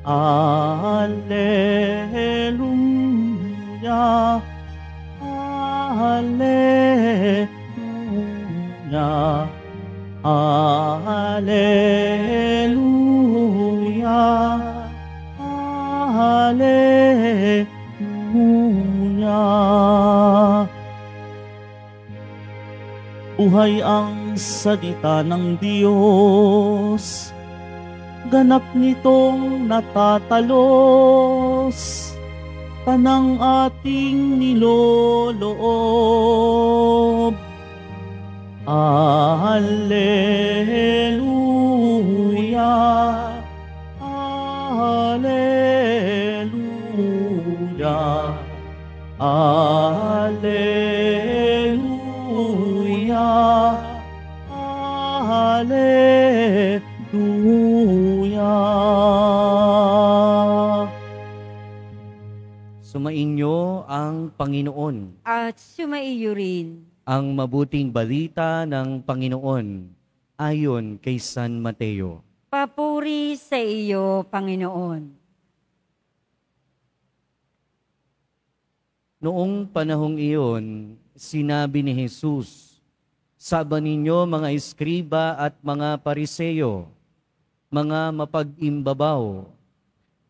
Alleluia, Alleluia, Alleluia, Alleluia. Buhay ang salita ng Diyos, ganap nitong natatalos tanang ating niloloob. Alleluia, Alleluia, Alleluia, Alleluia. Sumainyo ang Panginoon. At sumaiyo rin. Ang mabuting balita ng Panginoon ayon kay San Mateo. Papuri sa iyo, Panginoon. Noong panahong iyon, sinabi ni Jesus, "Saba ninyo mga eskriba at mga pariseyo, mga mapag-imbabaw,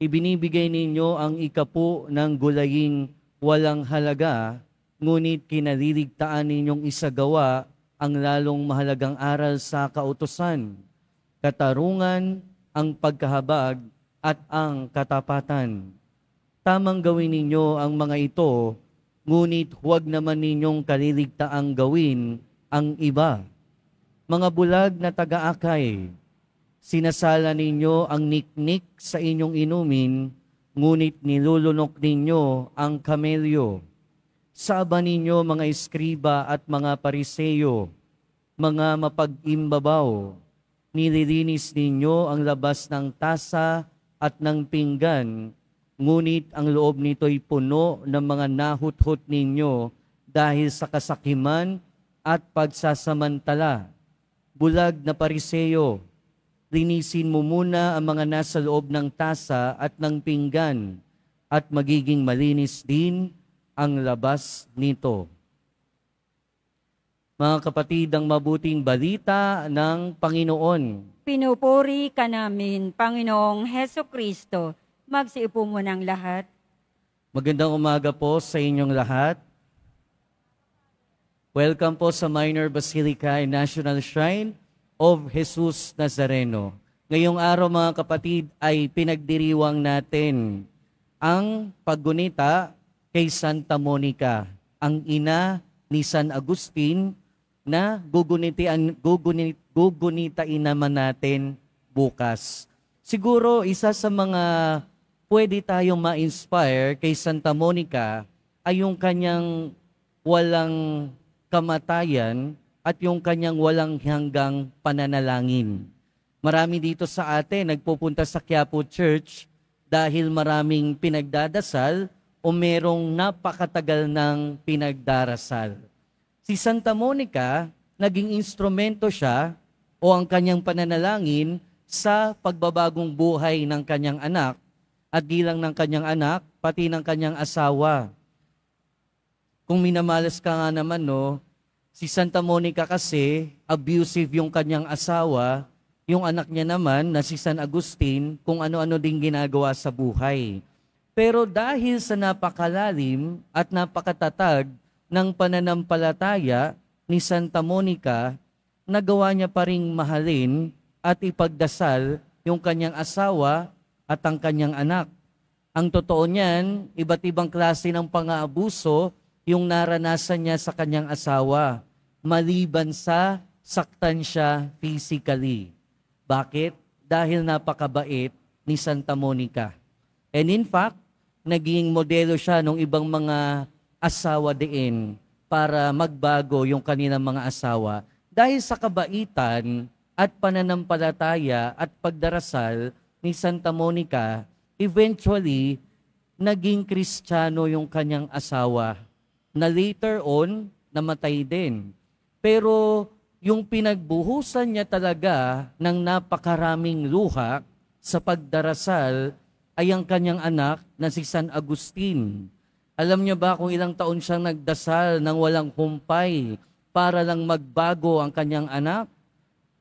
ibinibigay ninyo ang ikapu ng gulaying walang halaga, ngunit kinaliligtaan ninyong isagawa ang lalong mahalagang aral sa kautusan, katarungan, ang pagkahabag at ang katapatan. Tamang gawin ninyo ang mga ito, ngunit huwag naman ninyong kaliligtaang gawin ang iba. Mga bulag na taga-akay, sinasala ninyo ang niknik sa inyong inumin, ngunit nilulunok ninyo ang kamelyo. Saba ninyo mga eskriba at mga pariseyo, mga mapag-imbabaw, nililinis ninyo ang labas ng tasa at ng pinggan, ngunit ang loob nito'y puno ng mga nahuthot ninyo dahil sa kasakiman at pagsasamantala. Bulag na pariseyo, linisin mo muna ang mga nasa loob ng tasa at ng pinggan, at magiging malinis din ang labas nito." Mga kapatid, ang mabuting balita ng Panginoon. Pinupuri ka namin, Panginoong Heso Kristo. Magsiupo mo ng lahat. Magandang umaga po sa inyong lahat. Welcome po sa Minor Basilica and National Shrine of Jesus Nazareno. Ngayong araw mga kapatid ay pinagdiriwang natin ang paggunita kay Santa Monica, ang ina ni San Agustin na gugunitain naman natin bukas. Siguro isa sa mga pwede tayong ma-inspire kay Santa Monica ay yung kanyang walang kamatayan at yung kanyang walang hanggang pananalangin. Marami dito sa atin nagpupunta sa Quiapo Church dahil maraming pinagdadasal o merong napakatagal ng pinagdarasal. Si Santa Monica, naging instrumento siya o ang kanyang pananalangin sa pagbabagong buhay ng kanyang anak at di lang ng kanyang anak, pati ng kanyang asawa. Kung minamalas ka nga naman, no, si Santa Monica kasi, abusive yung kanyang asawa, yung anak niya naman na si San Agustin, kung ano-ano din ginagawa sa buhay. Pero dahil sa napakalalim at napakatatag ng pananampalataya ni Santa Monica, nagawa niya pa ring mahalin at ipagdasal yung kanyang asawa at ang kanyang anak. Ang totoo niyan, iba't ibang klase ng pang-aabuso yung naranasan niya sa kanyang asawa, maliban sa saktan siya physically. Bakit? Dahil napakabait ni Santa Monica. And in fact, naging modelo siya ng ibang mga asawa din para magbago yung kanilang mga asawa. Dahil sa kabaitan at pananampalataya at pagdarasal ni Santa Monica, eventually, naging Kristiyano yung kanyang asawa na later on, namatay din. Pero yung pinagbuhusan niya talaga ng napakaraming luha sa pagdarasal ay ang kanyang anak na si San Agustin. Alam niyo ba kung ilang taon siyang nagdasal ng walang humpay para lang magbago ang kanyang anak?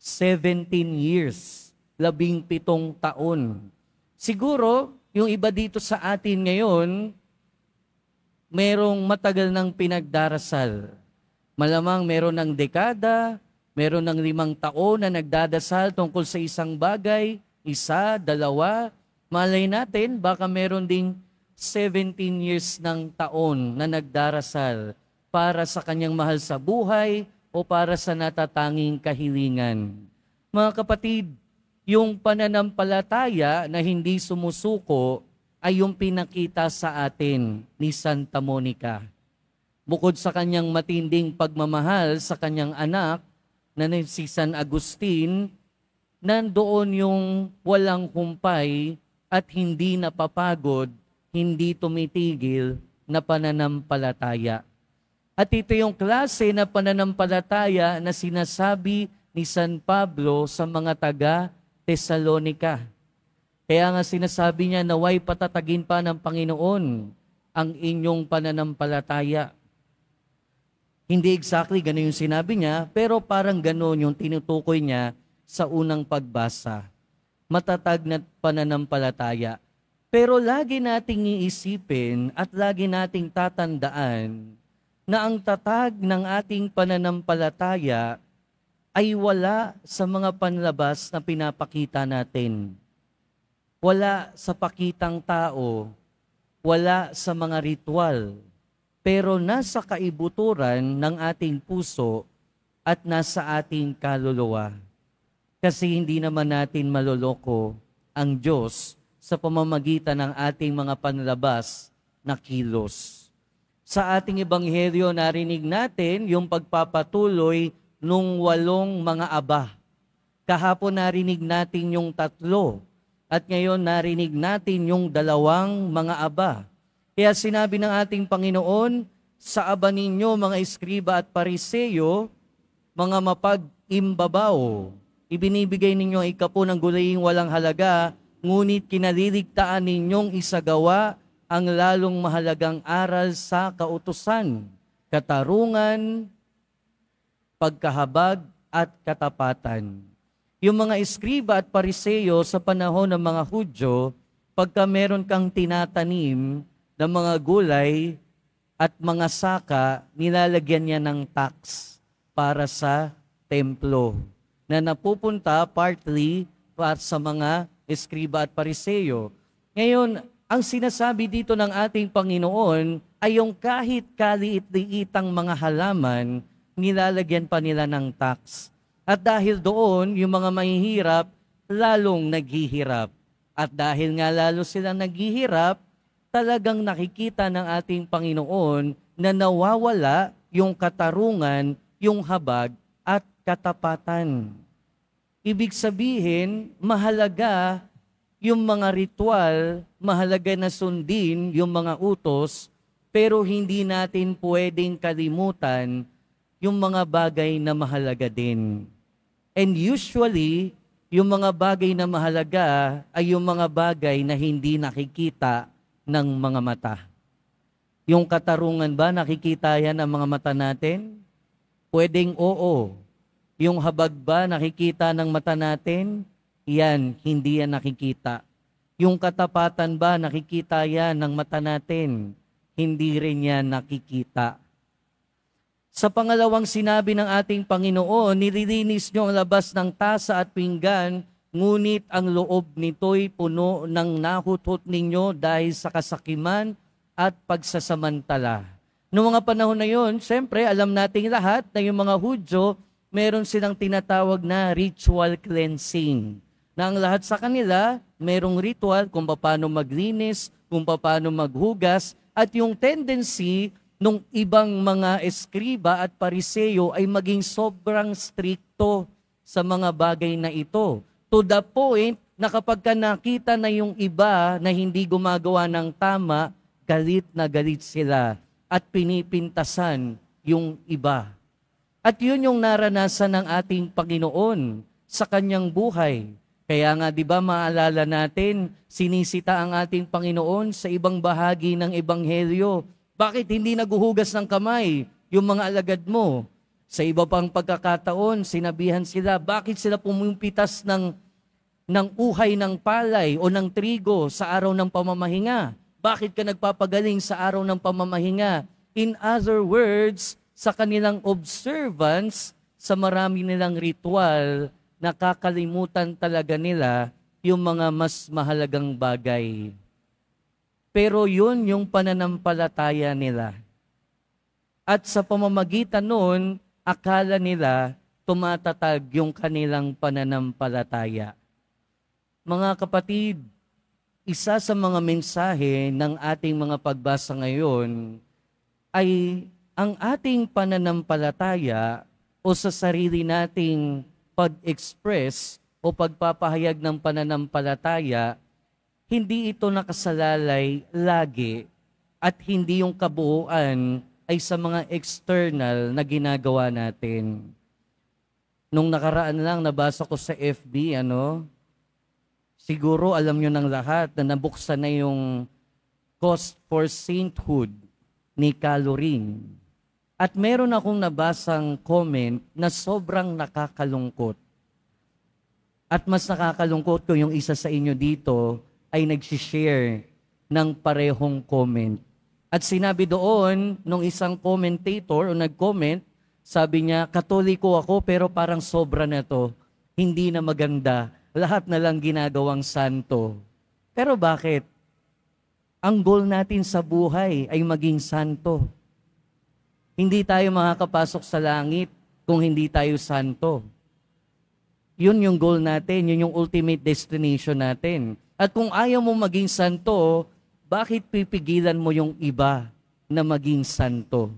17 years, 17 taon. Siguro, yung iba dito sa atin ngayon, merong matagal ng pinagdarasal. Malamang meron ng dekada, meron ng 5 taon na nagdadasal tungkol sa isang bagay, 1, 2, malay natin, baka meron ding 17 years ng taon na nagdarasal para sa kanyang mahal sa buhay o para sa natatanging kahilingan. Mga kapatid, yung pananampalataya na hindi sumusuko ay yung pinakita sa atin ni Santa Monica. Bukod sa kanyang matinding pagmamahal sa kanyang anak na si San Agustin, nandoon yung walang humpay at hindi napapagod, hindi tumitigil na pananampalataya. At ito yung klase na pananampalataya na sinasabi ni San Pablo sa mga taga-Tesalonica. Kaya nga sinasabi niya, naway patatagin pa ng Panginoon ang inyong pananampalataya. Hindi exactly ganun yung sinabi niya, pero parang ganun yung tinutukoy niya sa unang pagbasa. Matatag na pananampalataya. Pero lagi nating iisipin at lagi nating tatandaan na ang tatag ng ating pananampalataya ay wala sa mga panlabas na pinapakita natin. Wala sa pakitang tao, wala sa mga ritual, pero nasa kaibuturan ng ating puso at nasa ating kaluluwa. Kasi hindi naman natin maloloko ang Diyos sa pamamagitan ng ating mga panlabas na kilos. Sa ating ebanghelyo, narinig natin yung pagpapatuloy nung 8 mga aba. Kahapon narinig natin yung 3, at ngayon narinig natin yung 2 mga aba. Kaya sinabi ng ating Panginoon, sa aba ninyo mga eskriba at pariseyo, mga mapag-imbabaw, ibinibigay ninyo ang 10 ng gulaing walang halaga, ngunit kinaliligtaan ninyong isagawa ang lalong mahalagang aral sa kautusan, katarungan, pagkahabag at katapatan. Yung mga eskriba at pariseyo sa panahon ng mga Hudyo, pagka meron kang tinatanim ng mga gulay at mga saka, nilalagyan niya ng tax para sa templo na napupunta partly para sa mga eskriba at pariseyo. Ngayon, ang sinasabi dito ng ating Panginoon ay yung kahit kaliit-liitang mga halaman, nilalagyan pa nila ng tax. At dahil doon, yung mga mahihirap, lalong naghihirap. At dahil nga lalo silang naghihirap, talagang nakikita ng ating Panginoon na nawawala yung katarungan, yung habag at katapatan. Ibig sabihin, mahalaga yung mga ritual, mahalaga na sundin yung mga utos, pero hindi natin pwedeng kalimutan yung mga bagay na mahalaga din. And usually, yung mga bagay na mahalaga ay yung mga bagay na hindi nakikita ng mga mata. Yung katarungan ba, nakikita yan ng mga mata natin? Pwedeng oo. Yung habag ba, nakikita ng mata natin? Yan, hindi yan nakikita. Yung katapatan ba, nakikita yan ng mata natin? Hindi rin yan nakikita. Sa pangalawang sinabi ng ating Panginoon, nililinis niyo ang labas ng tasa at pinggan, ngunit ang loob nito'y puno ng nahuthot ninyo dahil sa kasakiman at pagsasamantala. Noong mga panahon na yon, siyempre alam nating lahat na yung mga Hudyo, meron silang tinatawag na ritual cleansing. Na ang lahat sa kanila, merong ritual kung paano maglinis, kung paano maghugas, at yung tendency nung ibang mga eskriba at pariseyo ay maging sobrang strikto sa mga bagay na ito. To the point na kapag nakita na yung iba na hindi gumagawa ng tama, galit na galit sila at pinipintasan yung iba. At yun yung naranasan ng ating Panginoon sa kanyang buhay. Kaya nga, di ba, maalala natin, sinisita ang ating Panginoon sa ibang bahagi ng Ebanghelyo. Bakit hindi naguhugas ng kamay yung mga alagad mo? Sa iba pang pagkakataon, sinabihan sila, bakit sila pumumpitas ng uhay ng palay o ng trigo sa araw ng pamamahinga? Bakit ka nagpapagaling sa araw ng pamamahinga? In other words, sa kanilang observance, sa marami nilang ritual, nakakalimutan talaga nila yung mga mas mahalagang bagay. Pero yun yung pananampalataya nila. At sa pamamagitan nun, akala nila tumatatag yung kanilang pananampalataya. Mga kapatid, isa sa mga mensahe ng ating mga pagbasa ngayon ay ang ating pananampalataya o sa sarili nating pag-express o pagpapahayag ng pananampalataya, hindi ito nakasalalay lagi at hindi yung kabuuan ay sa mga external na ginagawa natin. Nung nakaraan lang, nabasa ko sa FB, siguro alam nyo ng lahat na nabuksan na yung Cost for Sainthood ni Calorin. At meron akong nabasang comment na sobrang nakakalungkot. At mas nakakalungkot ko yung isa sa inyo dito ay nagsishare ng parehong comment. At sinabi doon, nung isang commentator o nag-comment, sabi niya, Katoliko ako pero parang sobra na to. Hindi na maganda. Lahat na lang ginagawang santo. Pero bakit? Ang goal natin sa buhay ay maging santo. Hindi tayo makakapasok sa langit kung hindi tayo santo. Yun yung goal natin, yun yung ultimate destination natin. At kung ayaw mo maging santo, bakit pipigilan mo yung iba na maging santo?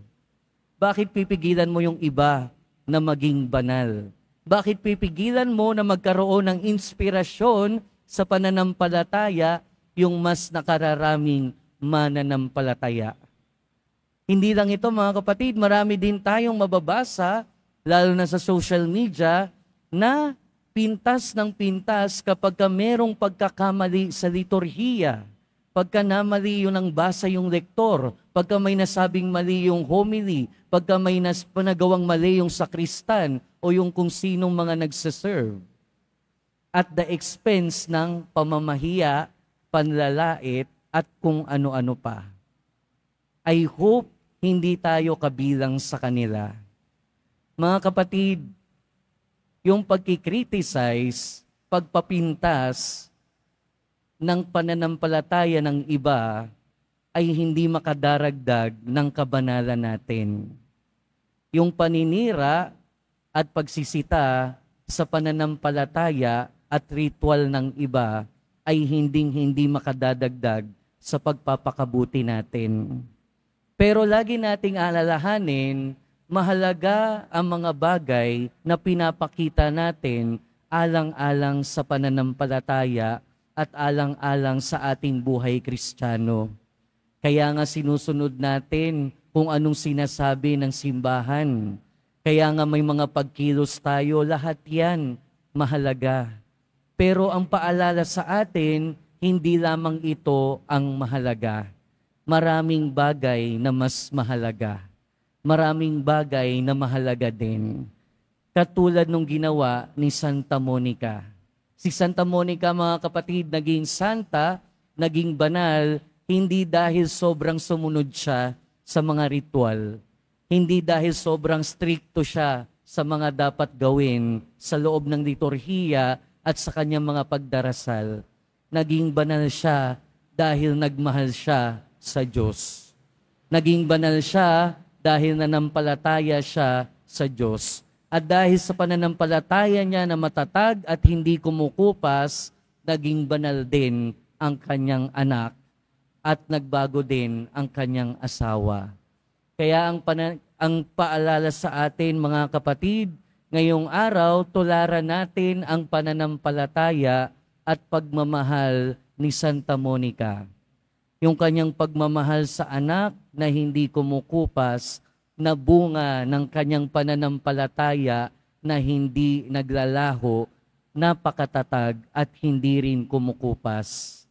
Bakit pipigilan mo yung iba na maging banal? Bakit pipigilan mo na magkaroon ng inspirasyon sa pananampalataya yung mas nakararaming mananampalataya? Hindi lang ito mga kapatid, marami din tayong mababasa, lalo na sa social media, na pintas ng pintas kapag merong pagkakamali sa liturhiya. Pagka namali yun ang basa yung lektor, pagka may nasabing mali yung homily, pagka may panagawang mali yung sakristan o yung kung sinong mga nagsaserve. At the expense ng pamamahiya, panlalait, at kung ano-ano pa. I hope hindi tayo kabilang sa kanila. Mga kapatid, yung pagkikriticize, pagpapintas ng pananampalataya ng iba ay hindi makadaragdag ng kabanalan natin. Yung paninira at pagsisita sa pananampalataya at ritual ng iba ay hindi makadadagdag sa pagpapakabuti natin. Pero lagi nating alalahanin, mahalaga ang mga bagay na pinapakita natin alang-alang sa pananampalataya at alang-alang sa ating buhay Kristiyano. Kaya nga sinusunod natin kung anong sinasabi ng simbahan. Kaya nga may mga pagkilos tayo, lahat yan mahalaga. Pero ang paalala sa atin, hindi lamang ito ang mahalaga. Maraming bagay na mas mahalaga. Maraming bagay na mahalaga din. Katulad nung ginawa ni Santa Monica. Si Santa Monica, mga kapatid, naging santa, naging banal, hindi dahil sobrang sumunod siya sa mga ritual. Hindi dahil sobrang stricto siya sa mga dapat gawin sa loob ng liturhiya at sa kanyang mga pagdarasal. Naging banal siya dahil nagmahal siya sa Diyos. Naging banal siya dahil nanampalataya siya sa Diyos. At dahil sa pananampalataya niya na matatag at hindi kumukupas, naging banal din ang kanyang anak at nagbago din ang kanyang asawa. Kaya ang paalala sa atin, mga kapatid, ngayong araw, tularan natin ang pananampalataya at pagmamahal ni Santa Monica. Yung kanyang pagmamahal sa anak na hindi kumukupas, na bunga ng kanyang pananampalataya na hindi naglalaho napakatatag at hindi rin kumukupas.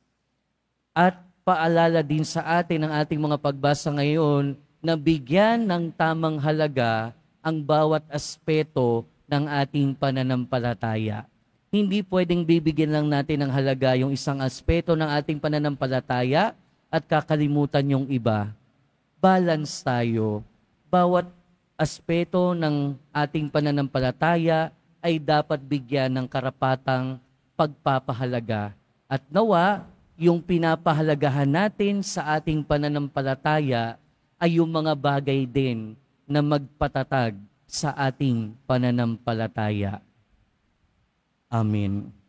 At paalala din sa atin ng ating mga pagbasa ngayon na bigyan ng tamang halaga ang bawat aspeto ng ating pananampalataya. Hindi pwedeng bibigyan lang natin ng halaga yung isang aspeto ng ating pananampalataya at kakalimutan yung iba. Balance tayo. Bawat aspeto ng ating pananampalataya ay dapat bigyan ng karapatang pagpapahalaga. At nawa, yung pinapahalagahan natin sa ating pananampalataya ay yung mga bagay din na magpatatag sa ating pananampalataya. Amen.